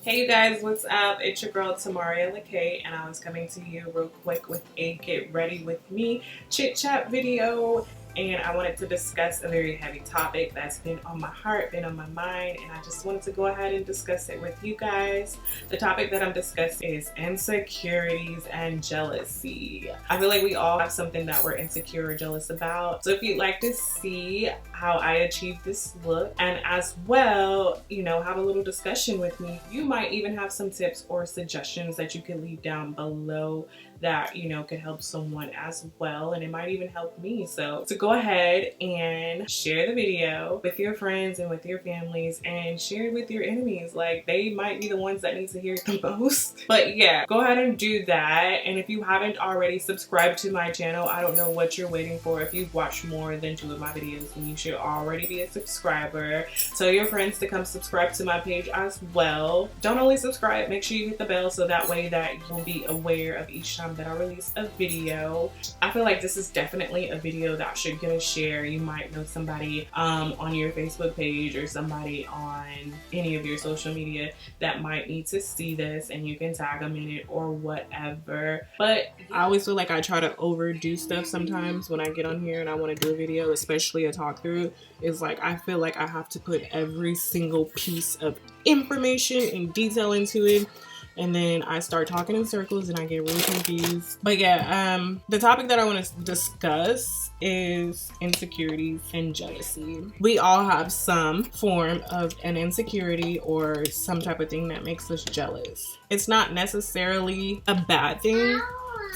Hey you guys, what's up? It's your girl Tamaria LaKay, and I was coming to you real quick with a get ready with me chit chat video. And I wanted to discuss a very heavy topic that's been on my heart, been on my mind, and I just wanted to go ahead and discuss it with you guys. The topic that I'm discussing is insecurities and jealousy. I feel like we all have something that we're insecure or jealous about. So if you'd like to see how I achieved this look, and as well, have a little discussion with me, you might even have some tips or suggestions that you can leave down below that could help someone as well, and it might even help me. So go ahead and share the video with your friends and with your families, and share it with your enemies. Like, they might be the ones that need to hear it the most. But yeah, go ahead and do that. And if you haven't already subscribed to my channel, I don't know what you're waiting for. If you've watched more than 2 of my videos, then you should already be a subscriber. Tell your friends to come subscribe to my page as well. Don't only subscribe, make sure you hit the bell so that way that you'll be aware of each time that I release a video. I feel like this is definitely a video that should get a share. You might know somebody on your Facebook page or somebody on any of your social media that might need to see this, and you can tag them in it or whatever. But I always feel like I try to overdo stuff sometimes when I get on here and I want to do a video, especially a talk through. It's like I feel like I have to put every single piece of information and detail into it, and then I start talking in circles and I get really confused. But yeah, the topic that I want to discuss is insecurities and jealousy. We all have some form of an insecurity or some type of thing that makes us jealous. It's not necessarily a bad thing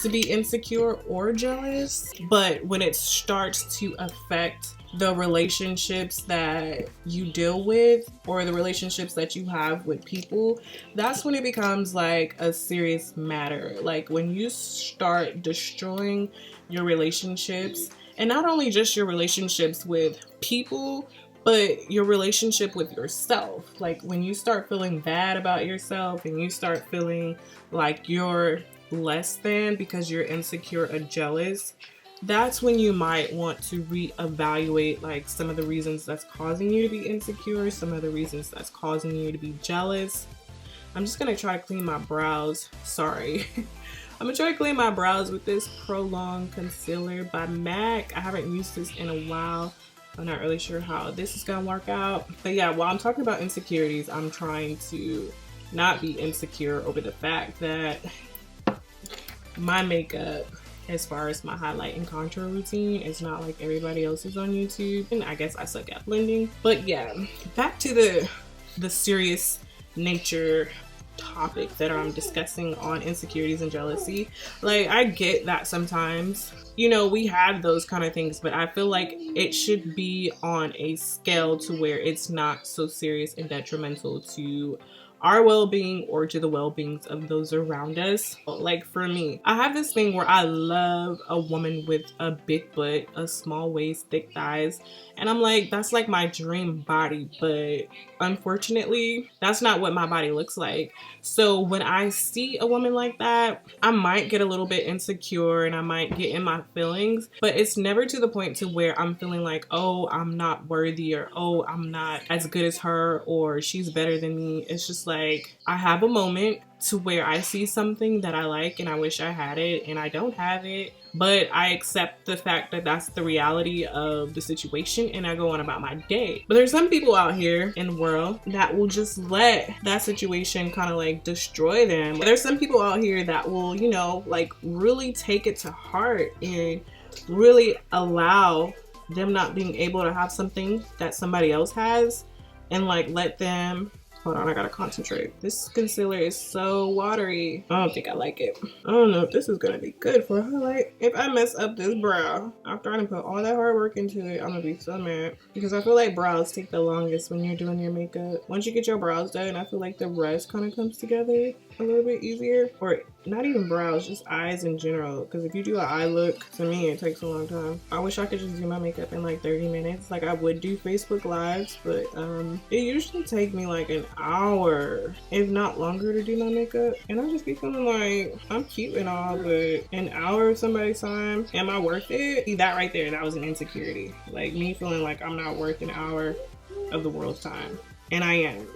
to be insecure or jealous, but when it starts to affect the relationships that you deal with or the relationships that you have with people, that's when it becomes like a serious matter. Like when you start destroying your relationships, and not only just your relationships with people, but your relationship with yourself. Like when you start feeling bad about yourself and you start feeling like you're less than because you're insecure or jealous, that's when you might want to reevaluate like some of the reasons that's causing you to be insecure, some of the reasons that's causing you to be jealous. I'm just gonna try to clean my brows. Sorry. I'm gonna try to clean my brows with this Prolonged Concealer by MAC. I haven't used this in a while. I'm not really sure how this is gonna work out. But yeah, while I'm talking about insecurities, I'm trying to not be insecure over the fact that my makeup, as far as my highlight and contour routine, is not like everybody else's on YouTube, and I guess I suck at blending. But yeah, back to the serious nature topic that I'm discussing on insecurities and jealousy. Like, I get that sometimes we have those kind of things, but I feel like it should be on a scale to where it's not so serious and detrimental to our well-being or to the well-beings of those around us. Like for me, I have this thing where I love a woman with a big butt, a small waist, thick thighs, and I'm like, that's like my dream body, but unfortunately that's not what my body looks like. So when I see a woman like that, I might get a little bit insecure and I might get in my feelings, but it's never to the point to where I'm feeling like, oh, I'm not worthy, or oh, I'm not as good as her, or she's better than me. It's just like I have a moment to where I see something that I like and I wish I had it, and I don't have it, but I accept the fact that that's the reality of the situation and I go on about my day. But there's some people out here in the world that will just let that situation kind of like destroy them. There's some people out here that will, like really take it to heart and really allow them not being able to have something that somebody else has, and like let them. Hold on, I gotta concentrate. This concealer is so watery. I don't think I like it. I don't know if this is gonna be good for a highlight. If I mess up this brow after I put all that hard work into it, I'm gonna be so mad. Because I feel like brows take the longest when you're doing your makeup. Once you get your brows done, I feel like the rest kind of comes together a little bit easier. Or not even brows, just eyes in general. Because if you do an eye look, to me, it takes a long time. I wish I could just do my makeup in like 30 minutes. Like I would do Facebook Lives, but it usually take me like an hour, if not longer, to do my makeup. And I just be feeling like I'm cute and all, but an hour of somebody's time, am I worth it? See, that right there, that was an insecurity. Like me feeling like I'm not worth an hour of the world's time. And I am.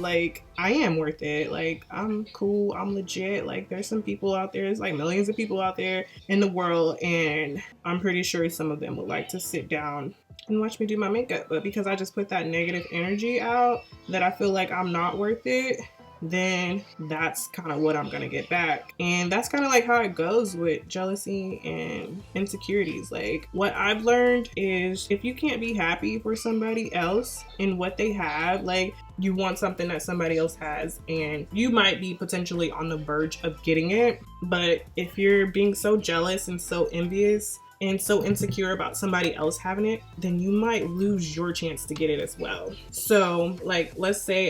Like, I am worth it. Like, I'm cool, I'm legit. Like, there's some people out there, there's like millions of people out there in the world, and I'm pretty sure some of them would like to sit down and watch me do my makeup. But because I just put that negative energy out that I feel like I'm not worth it, then that's kind of what I'm gonna get back. And that's kind of like how it goes with jealousy and insecurities. Like, what I've learned is if you can't be happy for somebody else in what they have, like, you want something that somebody else has and you might be potentially on the verge of getting it, but if you're being so jealous and so envious and so insecure about somebody else having it, then you might lose your chance to get it as well. So, like, let's say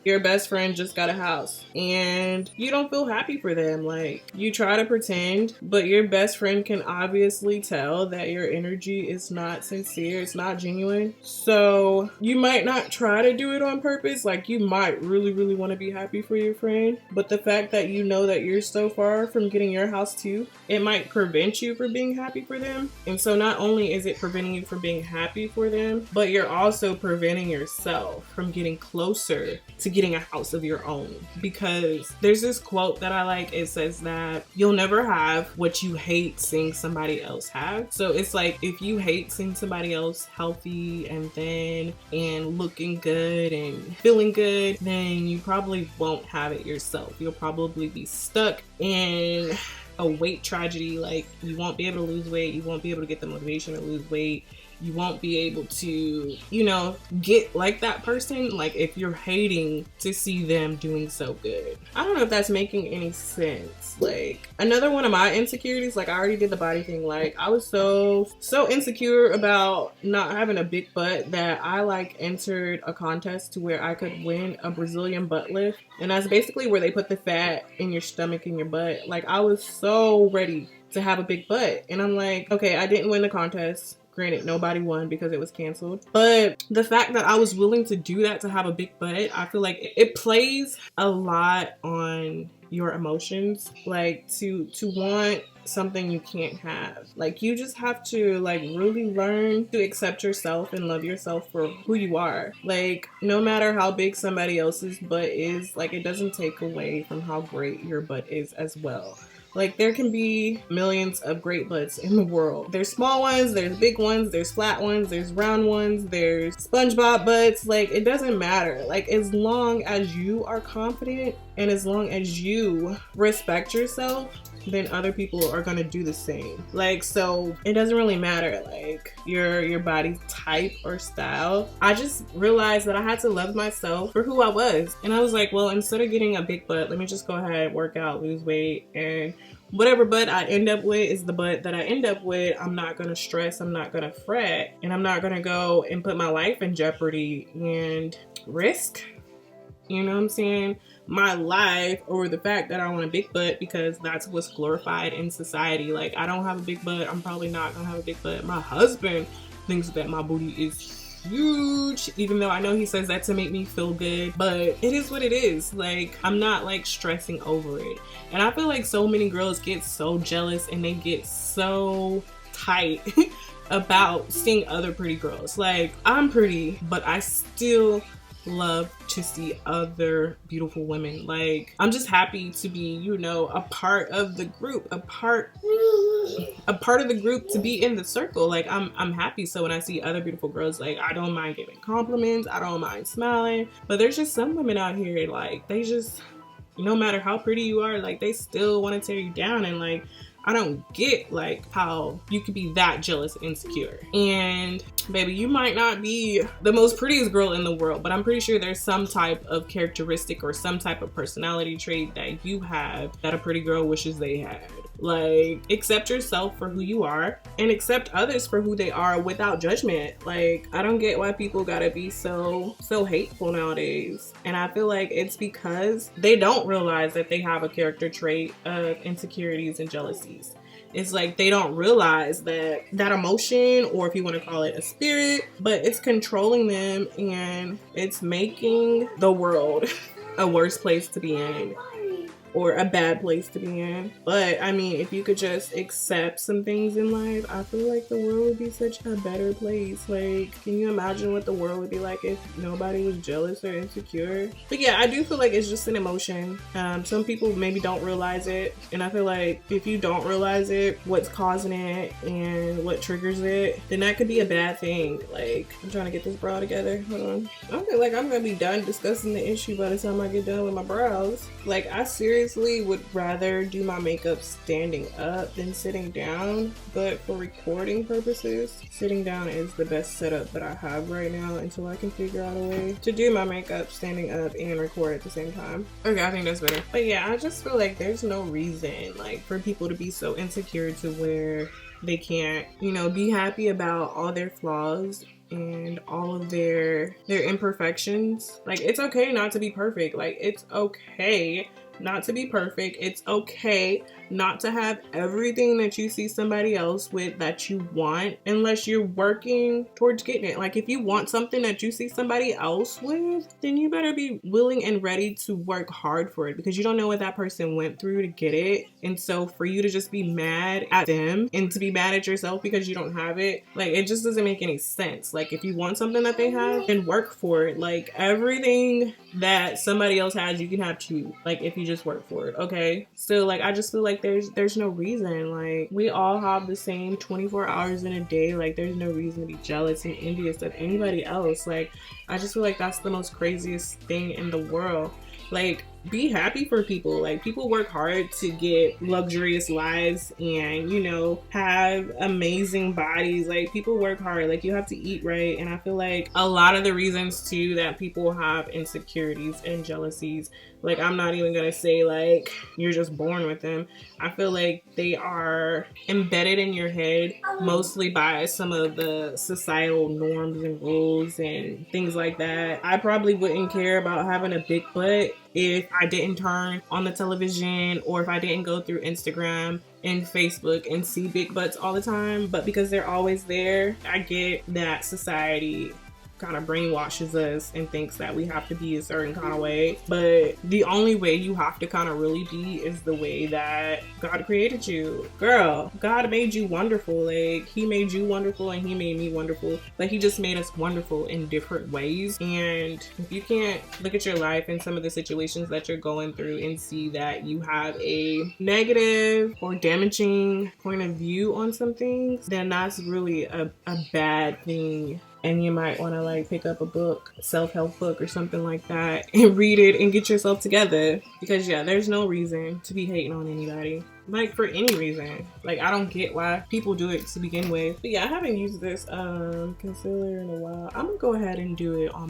your best friend just got a house and you don't feel happy for them. Like, you try to pretend, but your best friend can obviously tell that your energy is not sincere, it's not genuine. So you might not try to do it on purpose. Like, you might really want to be happy for your friend, but the fact that you know that you're so far from getting your house too, it might prevent you from being happy for them. And so not only is it preventing you from being happy for them, but you're also preventing yourself from getting closer to getting a house of your own. Because there's this quote that I like. It says that you'll never have what you hate seeing somebody else have. So it's like, if you hate seeing somebody else healthy and thin and looking good and feeling good, then you probably won't have it yourself. You'll probably be stuck in a weight tragedy. Like, you won't be able to lose weight, you won't be able to get the motivation to lose weight, you won't be able to, you know, get like that person, like, if you're hating to see them doing so good. I don't know if that's making any sense. Like, another one of my insecurities, like, I already did the body thing. Like, I was so insecure about not having a big butt that I like entered a contest to where I could win a Brazilian butt lift, and that's basically where they put the fat in your stomach and your butt. Like, I was so ready to have a big butt, and I'm like, okay, I didn't win the contest. Granted, nobody won because it was canceled. But the fact that I was willing to do that to have a big butt, I feel like it plays a lot on your emotions. Like, to want something you can't have. Like, you just have to, like, really learn to accept yourself and love yourself for who you are. Like, no matter how big somebody else's butt is, like, it doesn't take away from how great your butt is as well. Like, there can be millions of great butts in the world. There's small ones, there's big ones, there's flat ones, there's round ones, there's SpongeBob butts. Like, it doesn't matter. Like, as long as you are confident and as long as you respect yourself, then other people are gonna do the same. Like, so it doesn't really matter, like, your body type or style. I just realized that I had to love myself for who I was. And I was like, well, instead of getting a big butt, let me just go ahead, work out, lose weight, and whatever butt I end up with is the butt that I end up with. I'm not gonna stress, I'm not gonna fret, and I'm not gonna go and put my life in jeopardy and risk, you know what I'm saying, my life over the fact that I want a big butt because that's what's glorified in society. Like, I don't have a big butt, I'm probably not gonna have a big butt. My husband thinks that my booty is huge, even though I know he says that to make me feel good, but it is what it is. Like, I'm not like stressing over it. And I feel like so many girls get so jealous and they get so tight about seeing other pretty girls. Like, I'm pretty, but I still love to see other beautiful women. Like, I'm just happy to be, you know, a part of the group, a part of the group, to be in the circle. Like, I'm happy. So when I see other beautiful girls, like, I don't mind giving compliments, I don't mind smiling. But there's just some women out here, like, they just, no matter how pretty you are, like, they still want to tear you down. And like, I don't get like how you could be that jealous and insecure. And baby, you might not be the most prettiest girl in the world, but I'm pretty sure there's some type of characteristic or some type of personality trait that you have that a pretty girl wishes they had. Like, accept yourself for who you are and accept others for who they are without judgment. Like, I don't get why people gotta be so hateful nowadays. And I feel like it's because they don't realize that they have a character trait of insecurities and jealousies. It's like they don't realize that that emotion, or if you want to call it a spirit, but it's controlling them and it's making the world a worse place to be in. or a bad place to be in. But I mean, if you could just accept some things in life, I feel like the world would be such a better place. Like, can you imagine what the world would be like if nobody was jealous or insecure? But yeah, I do feel like it's just an emotion. Some people maybe don't realize it, and I feel like if you don't realize it, what's causing it and what triggers it, then that could be a bad thing. Like, I'm trying to get this brow together. Hold on. I feel like I'm gonna be done discussing the issue by the time I get done with my brows. Like, I seriously would rather do my makeup standing up than sitting down, but for recording purposes, sitting down is the best setup that I have right now until I can figure out a way to do my makeup standing up and record at the same time. Okay, I think that's better. But yeah, I just feel like there's no reason like for people to be so insecure to where they can't, you know, be happy about all their flaws and all of their imperfections. Like, it's okay not to be perfect. Like, it's okay not to be perfect. It's okay not to have everything that you see somebody else with that you want, unless you're working towards getting it. Like, if you want something that you see somebody else with, then you better be willing and ready to work hard for it, because you don't know what that person went through to get it. And so for you to just be mad at them and to be mad at yourself because you don't have it, like, it just doesn't make any sense. Like, if you want something that they have, then work for it. Like, everything that somebody else has, you can have too, like, if you just work for it. Okay, so like, I just feel like there's no reason. Like, we all have the same 24 hours in a day. Like, there's no reason to be jealous and envious of anybody else. Like, I just feel like that's the most craziest thing in the world. Like, be happy for people. Like, people work hard to get luxurious lives and, you know, have amazing bodies. Like, people work hard. Like, you have to eat right. And I feel like a lot of the reasons too that people have insecurities and jealousies, like, I'm not even gonna say like you're just born with them. I feel like they are embedded in your head mostly by some of the societal norms and rules and things like that. I probably wouldn't care about having a big butt if I didn't turn on the television or if I didn't go through Instagram and Facebook and see big butts all the time. But because they're always there, I get that society kind of brainwashes us and thinks that we have to be a certain kind of way. But the only way you have to kind of really be is the way that God created you. Girl, God made you wonderful. Like, he made you wonderful and he made me wonderful. Like, he just made us wonderful in different ways. And if you can't look at your life and some of the situations that you're going through and see that you have a negative or damaging point of view on some things, then that's really a bad thing. And you might want to like pick up a book, self-help book or something like that, and read it and get yourself together. Because yeah, there's no reason to be hating on anybody, like, for any reason. Like, I don't get why people do it to begin with. But yeah, I haven't used this concealer in a while. I'm gonna go ahead and do it on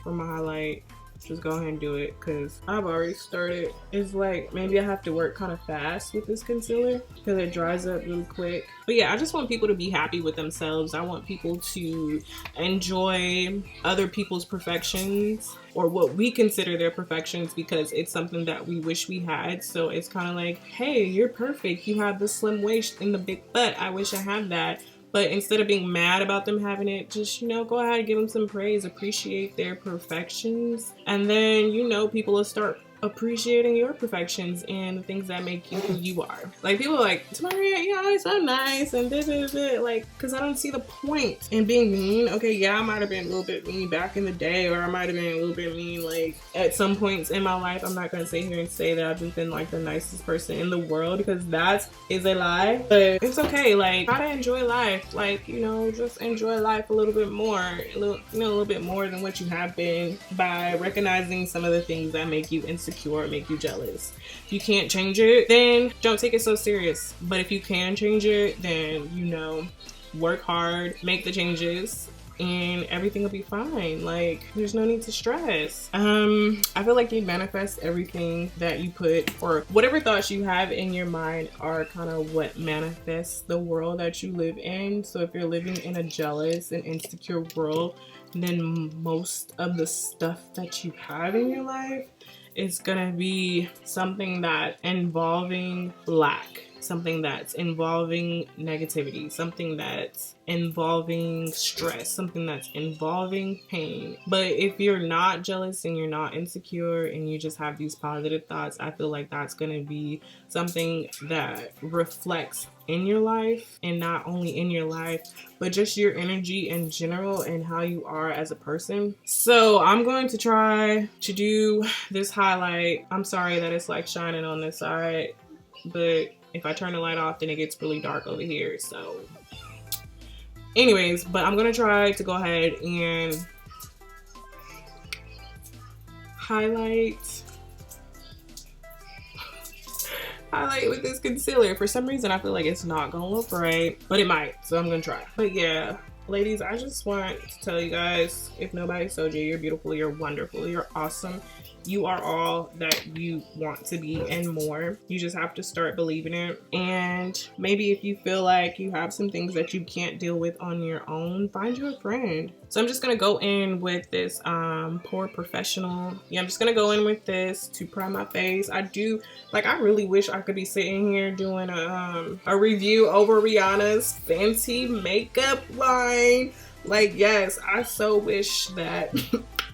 for my highlight. Just go ahead and do it because I've already started. It's like maybe I have to work kind of fast with this concealer because it dries up really quick. But yeah, I just want people to be happy with themselves. I want people to enjoy other people's perfections, or what we consider their perfections, because it's something that we wish we had. So it's kind of like, hey, you're perfect. You have the slim waist and the big butt. I wish I had that. But instead of being mad about them having it, just, you know, go ahead and give them some praise, appreciate their perfections. And then, you know, people will start appreciating your perfections and the things that make you who you are. Like, people are like, Tamaria, you know, it's so nice and this. Like, because I don't see the point in being mean. Okay, yeah, I might have been a little bit mean back in the day, or I might have been a little bit mean like at some points in my life. I'm not gonna sit here and say that I've just been like the nicest person in the world, because that is a lie. But it's okay. Like, try to enjoy life. Like, you know, just enjoy life a little bit more, a little bit more than what you have been, by recognizing some of the things that make you insecure, make you jealous. If you can't change it, then don't take it so serious. But if you can change it, then, you know, work hard, make the changes, and everything will be fine. Like, there's no need to stress. I feel like you manifest everything that you put, or whatever thoughts you have in your mind are kind of what manifests the world that you live in. So if you're living in a jealous and insecure world, then most of the stuff that you have in your life is gonna be something that involving lack. something that's involving negativity, something that's involving stress, something that's involving pain. But if you're not jealous and you're not insecure and you just have these positive thoughts, I feel like that's going to be something that reflects in your life, and not only in your life, but just your energy in general and how you are as a person. So I'm going to try to do this highlight. I'm sorry that it's like shining on this side, but if I turn the light off, then it gets really dark over here. So anyways, but I'm gonna try to go ahead and highlight with this concealer. For some reason, I feel like it's not gonna look right, but it might, so I'm gonna try. But yeah, ladies, I just want to tell you guys, if nobody's told you, you're beautiful, you're wonderful, you're awesome. You are all that you want to be and more. You just have to start believing it. And maybe if you feel like you have some things that you can't deal with on your own, find you a friend. So I'm just gonna go in with this Pore Professional. Yeah, I'm just gonna go in with this to prime my face. I really wish I could be sitting here doing a review over Rihanna's Fenty makeup line. Like, yes, I so wish that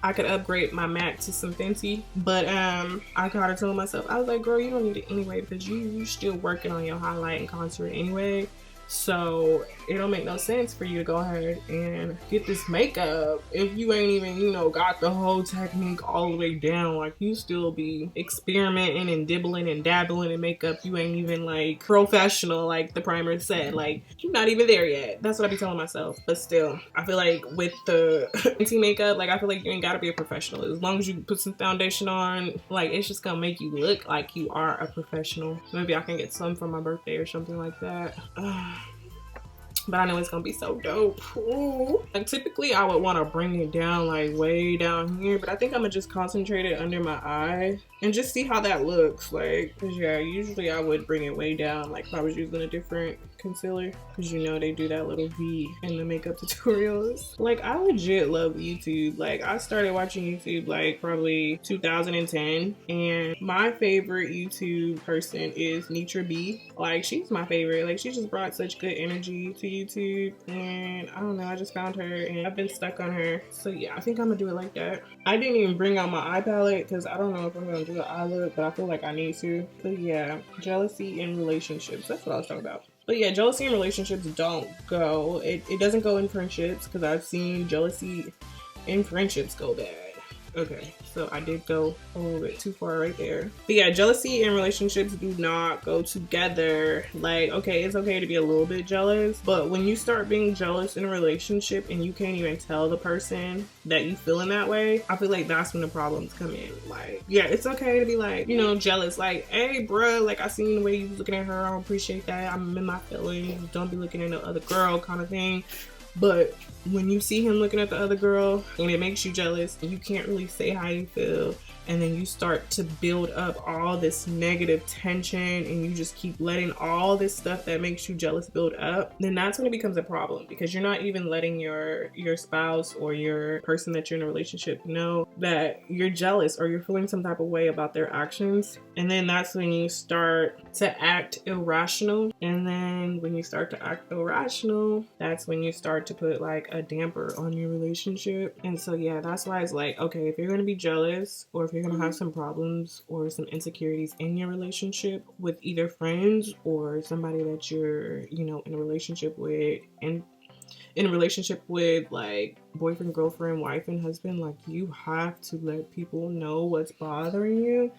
I could upgrade my MAC to some Fenty, but I kind of told myself, I was like, girl, you don't need it anyway, because you still working on your highlight and contour anyway. So it don't make no sense for you to go ahead and get this makeup if you ain't even, you know, got the whole technique all the way down. Like, you still be experimenting and dibbling and dabbling in makeup. You ain't even like professional, like the primer said. Like, you're not even there yet. That's what I be telling myself. But still, I feel like with the Fenty makeup, like, I feel like you ain't gotta be a professional. As long as you put some foundation on, like, it's just gonna make you look like you are a professional. Maybe I can get some for my birthday or something like that. But I know it's gonna be so dope. Ooh. And typically I would want to bring it down like way down here, but I think I'm gonna just concentrate it under my eye and just see how that looks. Like, cause yeah, usually I would bring it way down, like if I was using a different concealer, because you know they do that little V in the makeup tutorials. Like, I legit love YouTube. Like, I started watching YouTube like probably 2010, and my favorite YouTube person is Nitra B. Like, she's my favorite. Like, she just brought such good energy to YouTube, and I don't know, I just found her and I've been stuck on her. So yeah, I think I'm gonna do it like that. I didn't even bring out my eye palette because I don't know if I'm gonna do an eye look, but I feel like I need to. But yeah, jealousy in relationships, that's what I was talking about. But yeah, jealousy in relationships don't go. It doesn't go in friendships, because I've seen jealousy in friendships go bad. Okay, so I did go a little bit too far right there. But yeah, jealousy and relationships do not go together. Like, okay, it's okay to be a little bit jealous, but when you start being jealous in a relationship and you can't even tell the person that you feeling that way, I feel like that's when the problems come in. Like, yeah, it's okay to be like, you know, jealous. Like, hey, bruh, like, I seen the way you was looking at her. I don't appreciate that. I'm in my feelings. Don't be looking at no other girl kind of thing. But when you see him looking at the other girl and it makes you jealous, you can't really say how you feel, and then you start to build up all this negative tension and you just keep letting all this stuff that makes you jealous build up, then that's when it becomes a problem, because you're not even letting your spouse or your person that you're in a relationship know that you're jealous or you're feeling some type of way about their actions. And then that's when you start to act irrational. And then when you start to act irrational, that's when you start to put like a damper on your relationship. And so yeah, that's why it's like, okay, if you're gonna be jealous, or if you're gonna have some problems or some insecurities in your relationship with either friends or somebody that you're, you know, in a relationship with, and in a relationship with like boyfriend, girlfriend, wife, and husband, like, you have to let people know what's bothering you.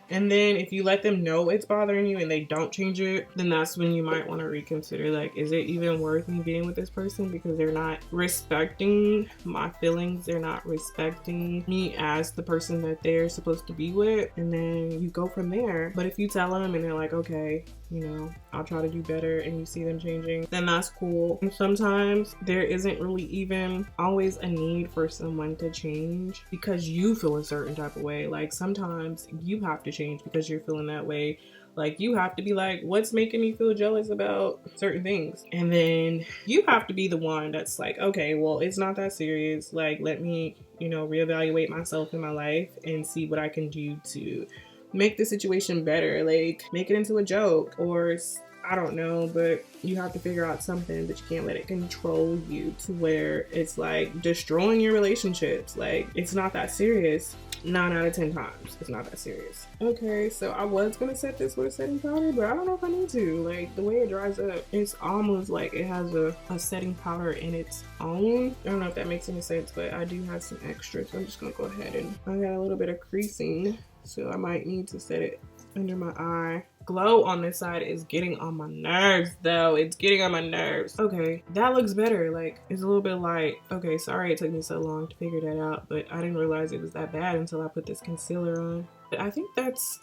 And then if you let them know it's bothering you and they don't change it, then that's when you might want to reconsider, like, is it even worth me being with this person? Because they're not respecting my feelings, they're not respecting me as the person that they're supposed to be with. And then you go from there. But if you tell them and they're like, okay, you know, I'll try to do better, and you see them changing, then that's cool. And sometimes there isn't really even always a need for someone to change because you feel a certain type of way. Like, sometimes you have to change because you're feeling that way. Like, you have to be like, what's making me feel jealous about certain things? And then you have to be the one that's like, okay, well, it's not that serious. Like, let me, you know, reevaluate myself in my life and see what I can do to make the situation better. Like, make it into a joke, or I don't know, but you have to figure out something, but you can't let it control you to where it's like destroying your relationships. Like, it's not that serious. 9 out of 10 times, it's not that serious. Okay, so I was gonna set this with a setting powder, but I don't know if I need to. Like, the way it dries up, it's almost like it has a setting powder in its own. I don't know if that makes any sense, but I do have some extra, so I'm just gonna go ahead and I got a little bit of creasing, so I might need to set it under my eye. Glow on this side is getting on my nerves though. It's getting on my nerves. Okay, that looks better. Like, it's a little bit light. Okay, sorry it took me so long to figure that out, but I didn't realize it was that bad until I put this concealer on. But I think that's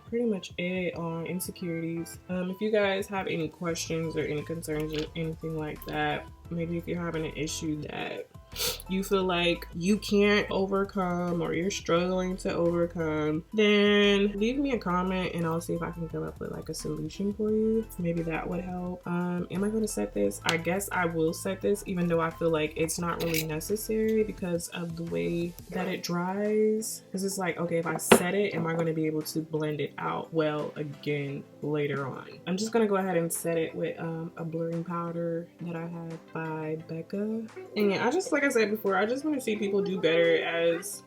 pretty much it on insecurities. If you guys have any questions or any concerns or anything like that, maybe if you're having an issue that you feel like you can't overcome or you're struggling to overcome, then leave me a comment and I'll see if I can come up with like a solution for you. Maybe that would help. Am I going to set this? I guess I will set this, even though I feel like it's not really necessary because of the way that it dries. Because it's like, okay, if I set it, am I going to be able to blend it out well again later on? I'm just going to go ahead and set it with a blurring powder that I have by Becca. And yeah, like I said before, I just want to see people do better as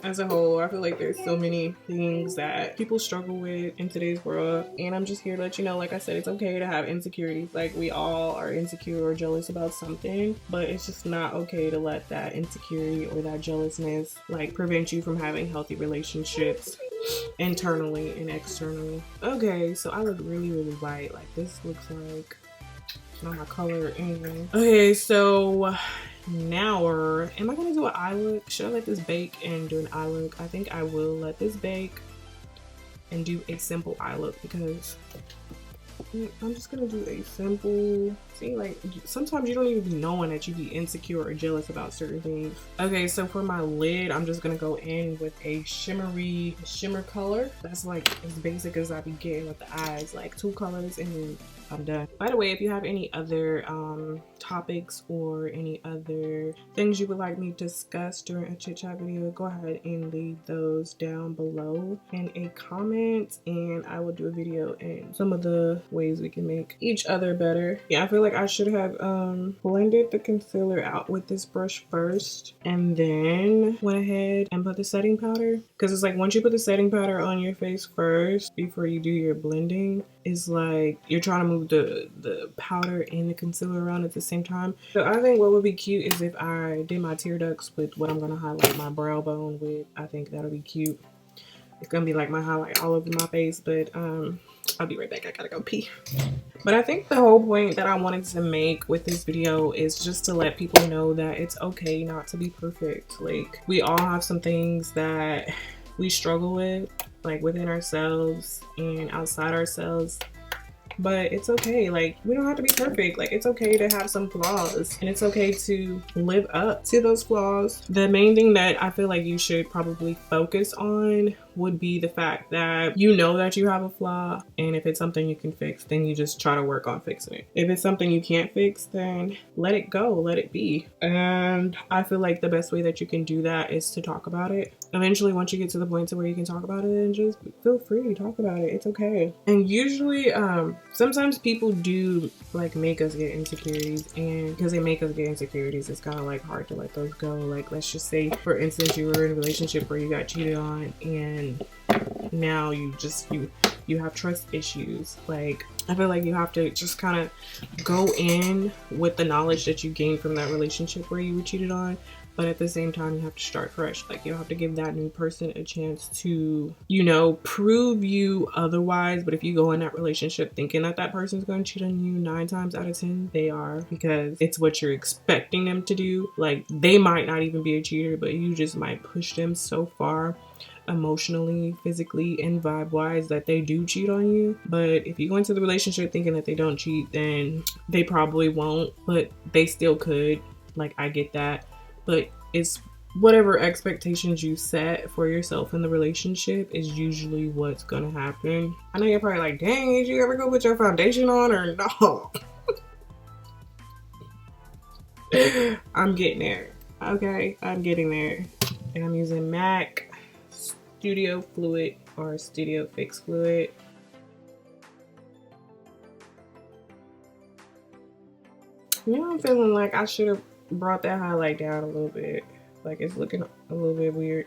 a whole. I feel like there's so many things that people struggle with in today's world, and I'm just here to let you know, like I said, it's okay to have insecurities. Like, we all are insecure or jealous about something, but it's just not okay to let that insecurity or that jealousness like prevent you from having healthy relationships internally and externally. Okay, so I look really white. Like, this looks like not my color or anything. Okay, so now, am I gonna do an eye look? Should I let this bake and do an eye look? I think I will let this bake and do a simple eye look because I'm just gonna do a simple, see, like, sometimes you don't even be knowing that you be insecure or jealous about certain things. Okay, so for my lid, I'm just gonna go in with a shimmer color. That's like as basic as I be getting with the eyes, like 2 colors, and then I'm done. By the way, if you have any other topics or any other things you would like me to discuss during a chit chat video, go ahead and leave those down below in a comment, and I will do a video in some of the ways we can make each other better. Yeah, I feel like I should have blended the concealer out with this brush first and then went ahead and put the setting powder, because it's like once you put the setting powder on your face first before you do your blending, it's like you're trying to move the powder and the concealer around at the same time. So I think what would be cute is if I did my tear ducts with what I'm going to highlight my brow bone with. I think that'll be cute. It's going to be like my highlight all over my face, but I'll be right back. I gotta go pee. But I think the whole point that I wanted to make with this video is just to let people know that it's okay not to be perfect. Like, we all have some things that we struggle with, like within ourselves and outside ourselves, but it's okay. Like, we don't have to be perfect. Like, it's okay to have some flaws, and it's okay to live up to those flaws. The main thing that I feel like you should probably focus on would be the fact that you know that you have a flaw, and if it's something you can fix, then you just try to work on fixing it. If it's something you can't fix, then let it go, let it be. And I feel like the best way that you can do that is to talk about it. Eventually, once you get to the point to where you can talk about it, and just feel free to talk about it. It's okay. And usually sometimes people do like make us get insecurities, and because they make us get insecurities, it's kind of like hard to let those go. Like, let's just say, for instance, you were in a relationship where you got cheated on, and now you have trust issues. Like, I feel like you have to just kind of go in with the knowledge that you gained from that relationship where you were cheated on, but at the same time you have to start fresh. Like, you have to give that new person a chance to, you know, prove you otherwise. But if you go in that relationship thinking that that person's going to cheat on you, 9 times out of 10 they are, because it's what you're expecting them to do. Like, they might not even be a cheater, but you just might push them so far emotionally, physically, and vibe wise that they do cheat on you. But if you go into the relationship thinking that they don't cheat, then they probably won't, but they still could. Like, I get that, but it's whatever expectations you set for yourself in the relationship is usually what's gonna happen. I know you're probably like, dang, did you ever go put your foundation on or no? I'm getting there. Okay, I'm getting there. And I'm using MAC Studio Fluid or Studio Fix Fluid. Now I'm feeling like I should have brought that highlight down a little bit. Like it's looking a little bit weird.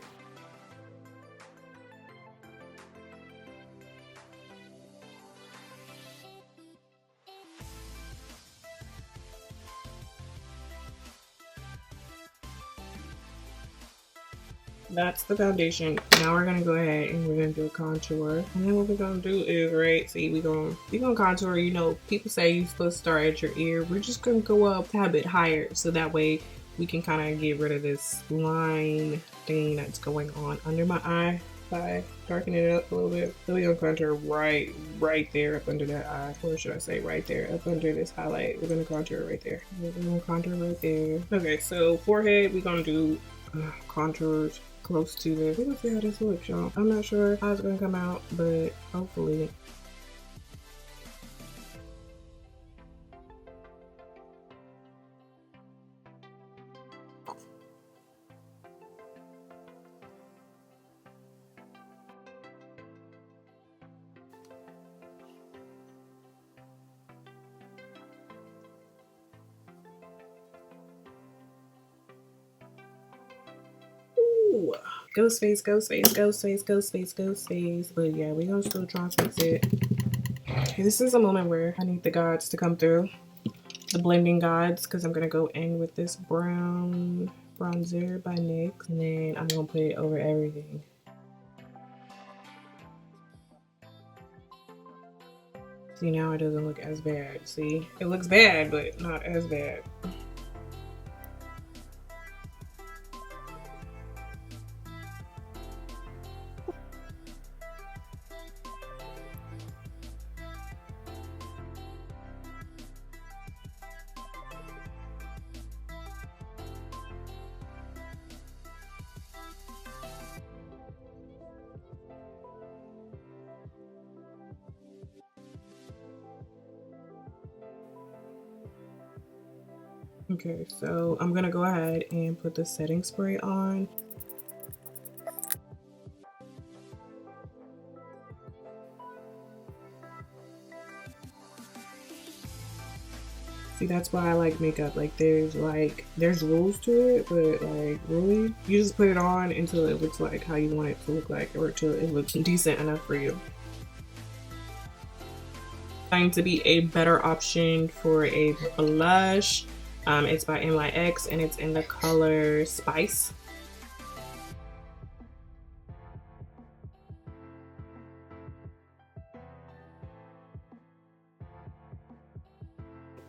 That's the foundation. Now we're gonna go ahead and we're gonna do a contour. And then what we're gonna do is, right, see, we're gonna contour. You know, people say you're supposed to start at your ear. We're just gonna go up a bit higher so that way we can kind of get rid of this line thing that's going on under my eye by darkening it up a little bit. So we're gonna contour right there up under that eye. Or should I say right there up under this highlight. We're gonna contour right there. We're gonna contour right there. Okay, so forehead, we're gonna do contours close to this. We're gonna see how this looks, y'all. I'm not sure how it's gonna come out, but hopefully. Ooh. Ghost face, ghost face, ghost face, ghost face, ghost face. But yeah, we're gonna still try to fix it. Okay, this is a moment where I need the gods to come through. The blending gods, because I'm gonna go in with this brown bronzer by NYX, and then I'm gonna put it over everything. See, now it doesn't look as bad. See, it looks bad, but not as bad. Okay, so I'm gonna go ahead and put the setting spray on. See, that's why I like makeup. Like there's rules to it, but like really, you just put it on until it looks like how you want it to look like, or until it looks decent enough for you. Going to be a better option for a blush. It's by NYX and it's in the color Spice.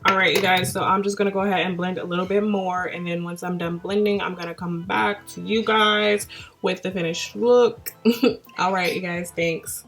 All right, you guys, so I'm just gonna go ahead and blend a little bit more, and then once I'm done blending, I'm gonna come back to you guys with the finished look. All right, you guys, thanks.